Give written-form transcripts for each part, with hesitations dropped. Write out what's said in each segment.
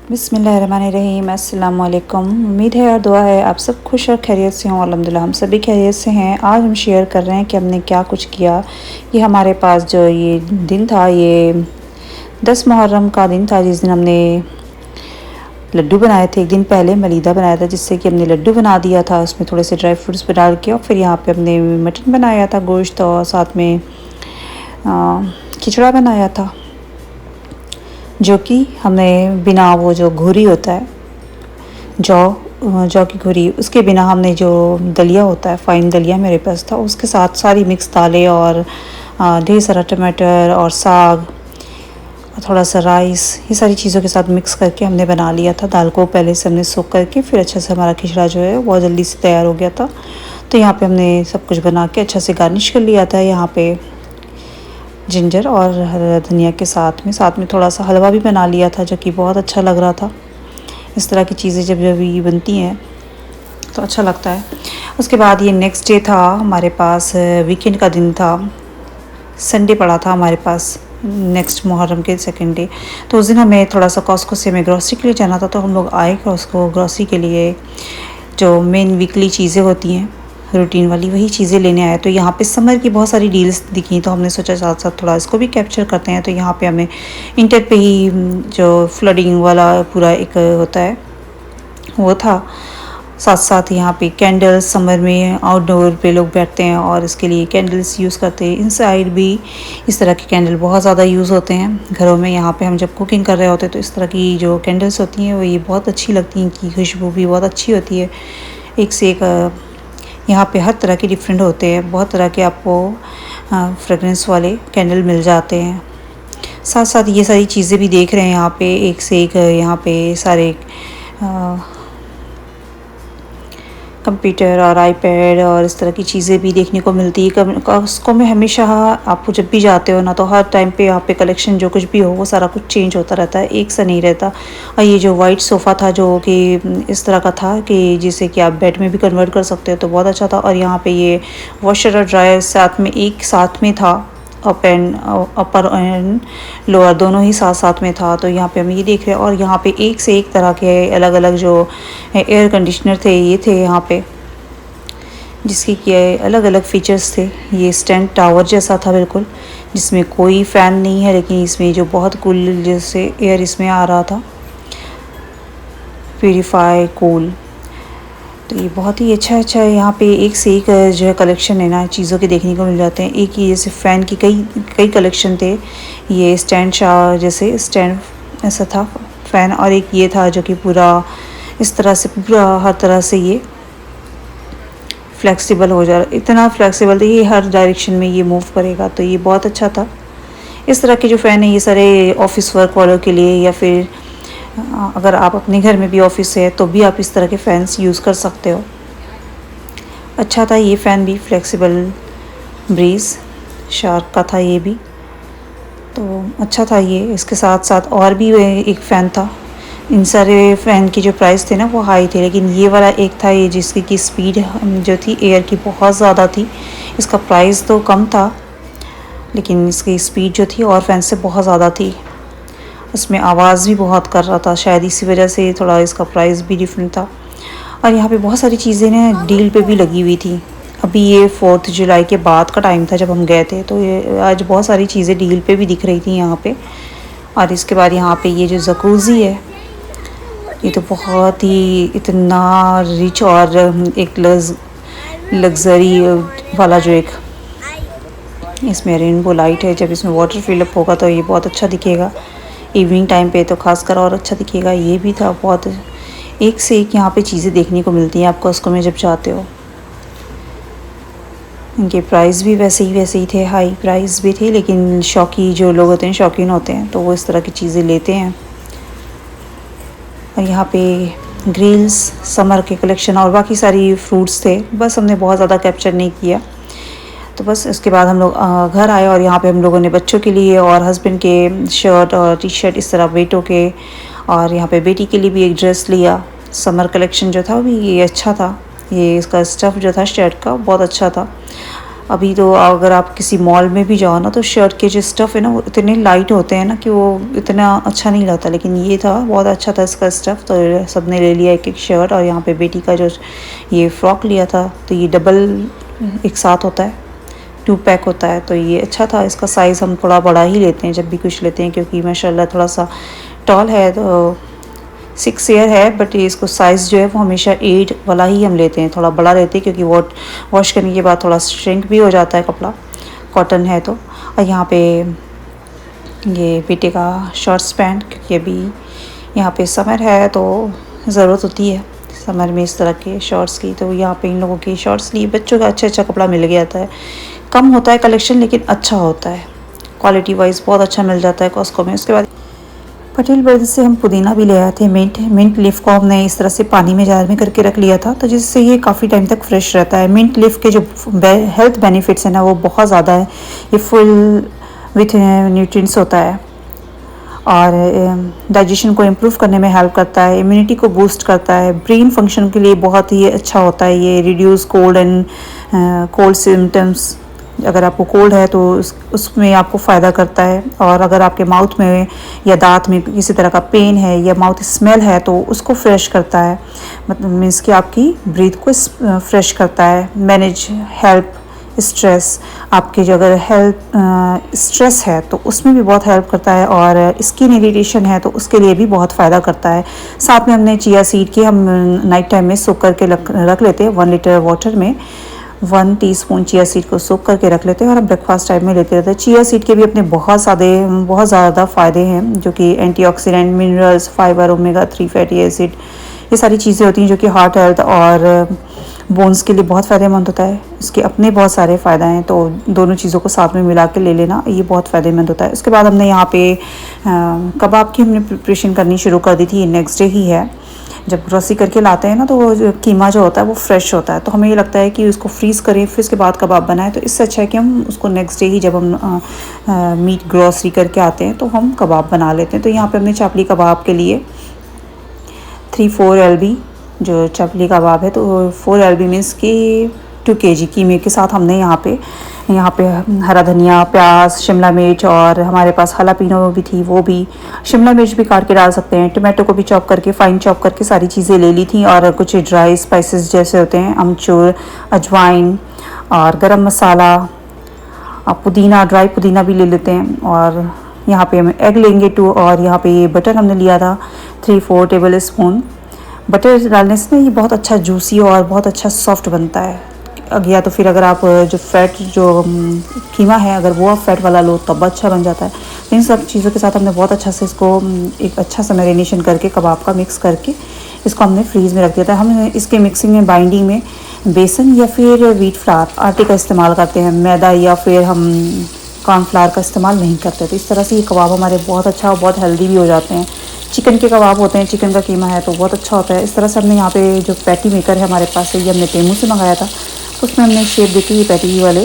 बिस्मिल्लाहिर्रहमानिर्रहीम। अस्सलाम वालेकुम। उम्मीद है और दुआ है आप सब खुश और खैरियत से हों। अल्हम्दुलिल्लाह हम सभी खैरियत से हैं। आज हम शेयर कर रहे हैं कि हमने क्या कुछ किया। ये हमारे पास जो ये दिन था, ये 10 मुहर्रम का दिन था, जिस दिन हमने लड्डू बनाए थे। एक दिन पहले मलीदा बनाया था, जिससे कि हमने लड्डू बना दिया था उसमें थोड़े से ड्राई फ्रूट्स पर डाल के। और फिर यहाँ पे हमने मटन बनाया था, गोश्त, और साथ में खिचड़ा बनाया था, जो कि हमने बिना वो जो घुरी होता है, जौ की घुरी, उसके बिना हमने जो दलिया होता है, फ़ाइन दलिया मेरे पास था, उसके साथ सारी मिक्स दालें और ढेर सारा टमाटर और साग और थोड़ा सा राइस, ये सारी चीज़ों के साथ मिक्स करके हमने बना लिया था। दाल को पहले से हमने सोख करके फिर अच्छा से हमारा खिचड़ा जो है बहुत जल्दी से तैयार हो गया था। तो यहाँ पे हमने सब कुछ बना के अच्छा से गार्निश कर लिया था। यहाँ पे जिंजर और हरा धनिया के साथ में थोड़ा सा हलवा भी बना लिया था, जो कि बहुत अच्छा लग रहा था। इस तरह की चीज़ें जब जब ये बनती हैं तो अच्छा लगता है। उसके बाद ये नेक्स्ट डे था हमारे पास, वीकेंड का दिन था, संडे पड़ा था हमारे पास नेक्स्ट मुहर्रम के सेकंड डे। तो उस दिन हमें थोड़ा सा कॉस्को से हमें ग्रॉसरी के लिए जाना था। तो हम लोग आए कॉस्को ग्रॉसरी के लिए, जो मेन वीकली चीज़ें होती हैं रूटीन वाली, वही चीज़ें लेने आए। तो यहाँ पे समर की बहुत सारी डील्स दिखी, तो हमने सोचा साथ साथ थोड़ा इसको भी कैप्चर करते हैं। तो यहाँ पे हमें इंटर पे ही जो फ्लडिंग वाला पूरा एक होता है वो था। साथ साथ यहाँ पे कैंडल्स, समर में आउटडोर पे लोग बैठते हैं और इसके लिए कैंडल्स यूज़ करते हैं। इनसाइड भी इस तरह के कैंडल बहुत ज़्यादा यूज़ होते हैं घरों में। यहाँ पे हम जब कुकिंग कर रहे होते हैं तो इस तरह की जो कैंडल्स होती हैं वो ये बहुत अच्छी लगती हैं, कि खुशबू भी बहुत अच्छी होती है। एक से एक यहाँ पे हर तरह के डिफरेंट होते हैं, बहुत तरह के आपको फ्रेगरेंस वाले कैंडल मिल जाते हैं। साथ साथ ये सारी चीज़ें भी देख रहे हैं यहाँ पे, एक से एक यहाँ पे सारे कंप्यूटर और आईपैड और इस तरह की चीज़ें भी देखने को मिलती है। कॉस्को में हमेशा आपको जब भी जाते हो ना, तो हर टाइम पे यहाँ पे कलेक्शन जो कुछ भी हो वो सारा कुछ चेंज होता रहता है, एक सा नहीं रहता। और ये जो वाइट सोफ़ा था, जो कि इस तरह का था कि जिसे कि आप बेड में भी कन्वर्ट कर सकते हो, तो बहुत अच्छा था। और यहाँ पे ये वॉशर और ड्रायर साथ में एक साथ में था, अपर एंड लोअर दोनों ही साथ साथ में था। तो यहाँ पे हम ये देख रहे हैं। और यहाँ पे एक से एक तरह के अलग अलग जो एयर कंडीशनर थे, ये थे यहाँ पे, जिसके कि अलग अलग फीचर्स थे। ये स्टैंड टावर जैसा था बिल्कुल, जिसमें कोई फ़ैन नहीं है, लेकिन इसमें जो बहुत कूल जैसे एयर इसमें आ रहा था, प्यूरीफाई कूल। तो ये बहुत ही अच्छा है। यहाँ पे एक से एक जो है कलेक्शन है ना, चीज़ों के देखने को मिल जाते हैं। एक ही जैसे फ़ैन की कई कई कलेक्शन थे। ये स्टैंड शावर जैसे स्टैंड ऐसा था फ़ैन, और एक ये था जो कि पूरा इस तरह से पूरा हर तरह से ये फ्लेक्सिबल हो जा रहा, इतना फ्लेक्सिबल था, ये हर डायरेक्शन में ये मूव करेगा। तो ये बहुत अच्छा था। इस तरह के जो फ़ैन है ये सारे ऑफिस वर्क वालों के लिए, या फिर अगर आप अपने घर में भी ऑफिस है तो भी आप इस तरह के फ़ैन्स यूज़ कर सकते हो। अच्छा था ये फ़ैन भी, फ्लेक्सिबल ब्रीज शार्क का था ये भी, तो अच्छा था ये। इसके साथ साथ और भी एक फ़ैन था। इन सारे फ़ैन की जो प्राइस थे ना वो हाई थे, लेकिन ये वाला एक था ये जिसकी की स्पीड जो थी एयर की बहुत ज़्यादा थी। इसका प्राइस तो कम था, लेकिन इसकी स्पीड जो थी और फ़ैन से बहुत ज़्यादा थी। उसमें आवाज़ भी बहुत कर रहा था, शायद इसी वजह से थोड़ा इसका प्राइस भी डिफरेंट था। और यहाँ पे बहुत सारी चीज़ें ना डील पे भी लगी हुई थी। अभी ये 4 जुलाई के बाद का टाइम था जब हम गए थे, तो ये आज बहुत सारी चीज़ें डील पे भी दिख रही थी यहाँ पे। और इसके बाद यहाँ पे ये जो जकूज़ी है, ये तो बहुत ही इतना रिच और एक लग्जरी वाला जो एक इसमें रेनबो लाइट है। जब इसमें वाटर फिलअप होगा तो ये बहुत अच्छा दिखेगा, इवनिंग टाइम पे तो खासकर और अच्छा दिखेगा। ये भी था बहुत, एक से एक यहाँ पे चीज़ें देखने को मिलती हैं आपको कॉस्को में जब जाते हो। इनके प्राइस भी वैसे ही थे, हाई प्राइस भी थे, लेकिन शौकी जो लोग होते हैं, शौकीन होते हैं, तो वो इस तरह की चीज़ें लेते हैं। और यहाँ पे ग्रिल्स, समर के कलेक्शन और बाकी सारी फ्रूट्स थे। बस हमने बहुत ज़्यादा कैप्चर नहीं किया। तो बस इसके बाद हम लोग घर आए, और यहाँ पे हम लोगों ने बच्चों के लिए और हस्बैंड के शर्ट और टी शर्ट, इस तरह बेटों के, और यहाँ पे बेटी के लिए भी एक ड्रेस लिया। समर कलेक्शन जो था भी ये अच्छा था। ये इसका स्टफ़ जो था शर्ट का बहुत अच्छा था। अभी तो अगर आप किसी मॉल में भी जाओ ना तो शर्ट के जो स्टफ़ है ना वो इतने लाइट होते हैं ना कि वो इतना अच्छा नहीं लगता, लेकिन ये था बहुत अच्छा था इसका स्टफ़। तो सब ने ले लिया एक एक शर्ट। और यहाँ पे बेटी का जो ये फ़्रॉक लिया था तो ये डबल एक साथ होता है, 2 पैक होता है, तो ये अच्छा था। इसका साइज़ हम थोड़ा बड़ा ही लेते हैं जब भी कुछ लेते हैं, क्योंकि माशाल्लाह थोड़ा सा टॉल है तो 6 ईयर है, बट इसको साइज़ जो है वो हमेशा 8 वाला ही हम लेते हैं, थोड़ा बड़ा लेते हैं, क्योंकि वॉश करने के बाद थोड़ा श्रिंक भी हो जाता है कपड़ा, कॉटन है तो। और यहाँ पे ये बेटे का शॉर्ट्स पैंट, क्योंकि अभी यहाँ पे समर है तो ज़रूरत होती है समर में इस तरह के शॉर्ट्स की। तो यहाँ पे इन लोगों की शॉर्ट्स ली। बच्चों का अच्छा कपड़ा मिल गया था, कम होता है कलेक्शन लेकिन अच्छा होता है, क्वालिटी वाइज बहुत अच्छा मिल जाता है कॉस्को में। उसके बाद पटेल ब्रदर्स से हम पुदीना भी ले आए थे। मिंट लीफ को हमने इस तरह से पानी में जार में करके रख लिया था, तो जिससे ये काफ़ी टाइम तक फ्रेश रहता है। मिंट लीफ के जो हेल्थ बेनिफिट्स हैं ना वो बहुत ज़्यादा है। ये फुल विथ न्यूट्रिएंट्स होता है और डाइजेशन को इम्प्रूव करने में हेल्प करता है, इम्यूनिटी को बूस्ट करता है, ब्रेन फंक्शन के लिए बहुत ही अच्छा होता है। ये reduce cold and cold symptoms, अगर आपको कोल्ड है तो उसमें आपको फ़ायदा करता है। और अगर आपके माउथ में या दांत में किसी तरह का पेन है या माउथ स्मेल है तो उसको फ्रेश करता है, मतलब मीन्स कि आपकी ब्रीथ को फ्रेश करता है। मैनेज हेल्प स्ट्रेस, आपके जो अगर हेल्थ स्ट्रेस है तो उसमें भी बहुत हेल्प करता है। और स्किन इरिटेशन है तो उसके लिए भी बहुत फ़ायदा करता है। साथ में हमने चिया सीड की हम नाइट टाइम में सोख करके रख लेते हैं 1 लीटर वाटर में। 1 टीस्पून चिया सीड को सोख करके रख लेते हैं और हम ब्रेकफास्ट टाइम में लेते रहते हैं। चिया सीड के भी अपने बहुत ज़्यादा फ़ायदे हैं, जो कि antioxidant, minerals, fibre, omega 3 fatty acid, ये सारी चीज़ें होती हैं जो कि हार्ट हेल्थ और बोन्स के लिए बहुत फ़ायदेमंद होता है। इसके अपने बहुत सारे फ़ायदे हैं, तो दोनों चीज़ों को साथ में मिला के ले लेना ये बहुत फ़ायदेमंद होता है। उसके बाद हमने यहाँ पे कबाब की हमने प्रिपरेशन करनी शुरू कर दी थी। ये नेक्स्ट डे ही है। जब ग्रोसरी करके लाते हैं ना तो वो जो कीमा जो होता है वो फ्रेश होता है, तो हमें ये लगता है कि उसको फ्रीज़ करें फिर उसके बाद कबाब बनाएं, तो इससे अच्छा है कि हम उसको नेक्स्ट डे ही जब हम मीट ग्रोसरी करके आते हैं तो हम कबाब बना लेते हैं। तो यहाँ पे हमने चापली कबाब के लिए 3-4 LB जो चापली कबाब है, तो 4 LB मीन्स कि 2 kg कीमे के साथ हमने यहाँ पे हरा धनिया, प्याज, शिमला मिर्च और हमारे पास हलापिनो भी थी, वो भी शिमला मिर्च भी काट के डाल सकते हैं। टमाटो को भी चॉप करके फाइन चॉप करके सारी चीज़ें ले ली थी। और कुछ ड्राई स्पाइसेस जैसे होते हैं अमचूर, अजवाइन और गरम मसाला, पुदीना, ड्राई पुदीना भी ले लेते हैं। और यहाँ पे हम एग लेंगे 2, और यहाँ पे ये बटर हमने लिया था 3-4 टेबल स्पून। बटर डालने से ना ये बहुत अच्छा जूसी और बहुत अच्छा सॉफ्ट बनता है। या तो फिर अगर आप जो फैट जो कीमा है अगर वो आप फैट वाला लो तब अच्छा बन जाता है। इन सब चीज़ों के साथ हमने बहुत अच्छा से इसको एक अच्छा सा मैरिनेशन करके कबाब का मिक्स करके इसको हमने फ्रीज़ में रख दिया था। हम इसके मिक्सिंग में बाइंडिंग में बेसन या फिर व्हीट फ्लावर आटे का इस्तेमाल करते हैं, मैदा या फिर हम कॉर्नफ्लावर का इस्तेमाल नहीं करते। तो इस तरह से ये कबाब हमारे बहुत अच्छा और बहुत हेल्दी भी हो जाते हैं। चिकन के कबाब होते हैं, चिकन का कीमा है तो बहुत अच्छा होता है। इस तरह से हमने यहाँ पे जो पैटी मेकर है हमारे पास से, ये हमने टेमू से मंगाया था, तो उसमें हमने शेप देखी ये पैटी वाले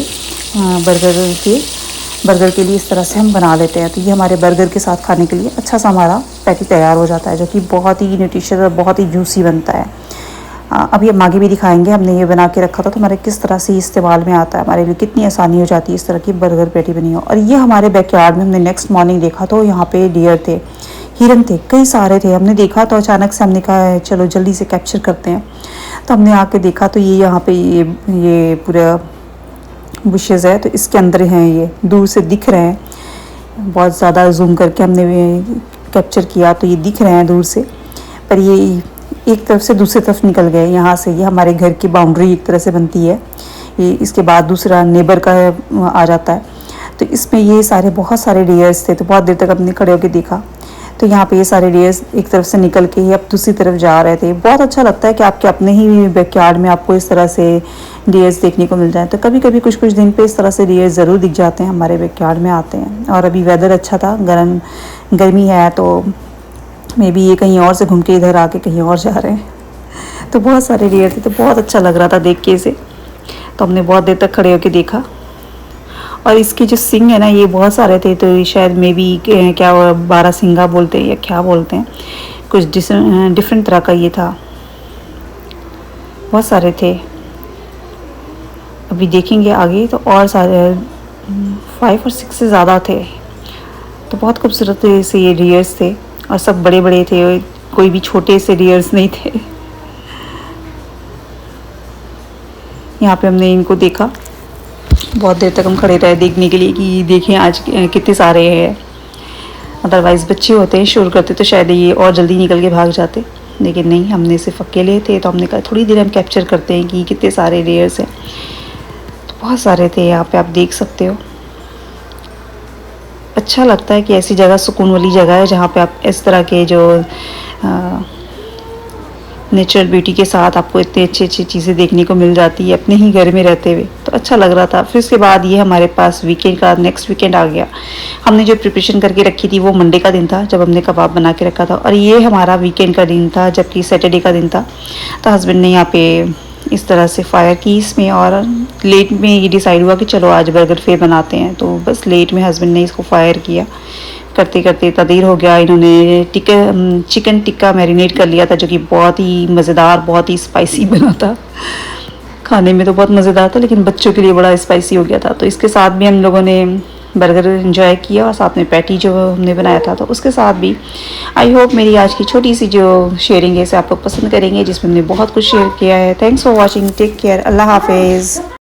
बर्गर के लिए इस तरह से हम बना लेते हैं। तो ये हमारे बर्गर के साथ खाने के लिए अच्छा सा हमारा पैटी तैयार हो जाता है, जो कि बहुत ही न्यूट्रिशियस और बहुत ही जूसी बनता है। अभी हम आगे भी दिखाएंगे हमने ये बना के रखा था तो हमारे किस तरह से इस्तेमाल में आता है, हमारे लिए कितनी आसानी हो जाती है इस तरह की बर्गर पैटी बनी हो। और ये हमारे बैकयार्ड में हमने नेक्स्ट मॉर्निंग देखा तो यहाँ पे डियर थे, हिरन थे, कई सारे थे। हमने देखा तो अचानक से हमने कहा चलो जल्दी से कैप्चर करते हैं। तो हमने आके देखा तो ये यहाँ पे ये पूरा बुशेज़ है, तो इसके अंदर हैं, ये दूर से दिख रहे हैं। बहुत ज़्यादा जूम करके हमने कैप्चर किया तो ये दिख रहे हैं दूर से, पर ये एक तरफ से दूसरी तरफ निकल गए। यहाँ से ये हमारे घर की बाउंड्री एक तरह से बनती है, ये इसके बाद दूसरा नेबर का आ जाता है। तो इसमें ये सारे बहुत सारे डियर्स थे, तो बहुत देर तक हमने खड़े होकर देखा। तो यहाँ पे ये सारे डियर्स एक तरफ से निकल के ही अब दूसरी तरफ जा रहे थे। बहुत अच्छा लगता है कि आपके अपने ही बैकयार्ड में आपको इस तरह से डियर्स देखने को मिल जाए। तो कभी कभी कुछ कुछ दिन पे इस तरह से डियर्स ज़रूर दिख जाते हैं, हमारे बैकयार्ड में आते हैं। और अभी वेदर अच्छा था, गर्मी है, तो मे बी ये कहीं और से घूम के इधर आके कहीं और जा रहे हैं। तो बहुत सारे डियर थे, तो बहुत अच्छा लग रहा था देख के इसे। तो हमने बहुत देर तक खड़े होकर देखा। और इसके जो सिंग है ना ये बहुत सारे थे, तो ये शायद मे बी क्या 12 सिंगा बोलते हैं या क्या बोलते हैं, कुछ डिफरेंट तरह का ये था, बहुत सारे थे। अभी देखेंगे आगे तो और सारे 5 और 6 से ज़्यादा थे। तो बहुत खूबसूरत से ये डियर्स थे और सब बड़े बड़े थे, कोई भी छोटे से डियर्स नहीं थे। यहाँ पे हमने इनको देखा, बहुत देर तक हम खड़े रहे देखने के लिए कि देखें आज कितने सारे हैं। अदरवाइज़ बच्चे होते हैं शोर करते तो शायद ये और जल्दी निकल के भाग जाते, लेकिन नहीं, हमने सिर्फ अकेले थे तो हमने कहा थोड़ी देर हम कैप्चर करते हैं कि कितने सारे रेयर्स हैं। तो बहुत सारे थे यहाँ पे, आप देख सकते हो। अच्छा लगता है कि ऐसी जगह, सुकून वाली जगह है जहाँ पे आप इस तरह के जो नेचुरल ब्यूटी के साथ आपको इतनी अच्छी अच्छी चीज़ें देखने को मिल जाती है अपने ही घर में रहते हुए। तो अच्छा लग रहा था। फिर उसके बाद ये हमारे पास वीकेंड का नेक्स्ट वीकेंड आ गया। हमने जो प्रिपरेशन करके रखी थी वो मंडे का दिन था जब हमने कबाब बना के रखा था, और ये हमारा वीकेंड का दिन था जबकि सैटरडे का दिन था। तो हस्बैंड ने यहाँ पे इस तरह से फायर की इसमें, और लेट में ये डिसाइड हुआ कि चलो आज बर्गर फिर बनाते हैं। तो बस लेट में हस्बैंड ने इसको फायर किया। करते करते इतना देर हो गया। इन्होंने चिकन टिक्का मैरिनेट कर लिया था जो कि बहुत ही मज़ेदार, बहुत ही स्पाइसी बना था। खाने में तो बहुत मज़ेदार था लेकिन बच्चों के लिए बड़ा स्पाइसी हो गया था। तो इसके साथ भी हम लोगों ने बर्गर एंजॉय किया और साथ में पैटी जो हमने बनाया था तो उसके साथ भी। आई होप मेरी आज की छोटी सी जो शेयरिंग है इसे आप लोग पसंद करेंगे, जिसमें हमने बहुत कुछ शेयर किया है। Thanks for watching, take care, अल्लाह हाफिज़।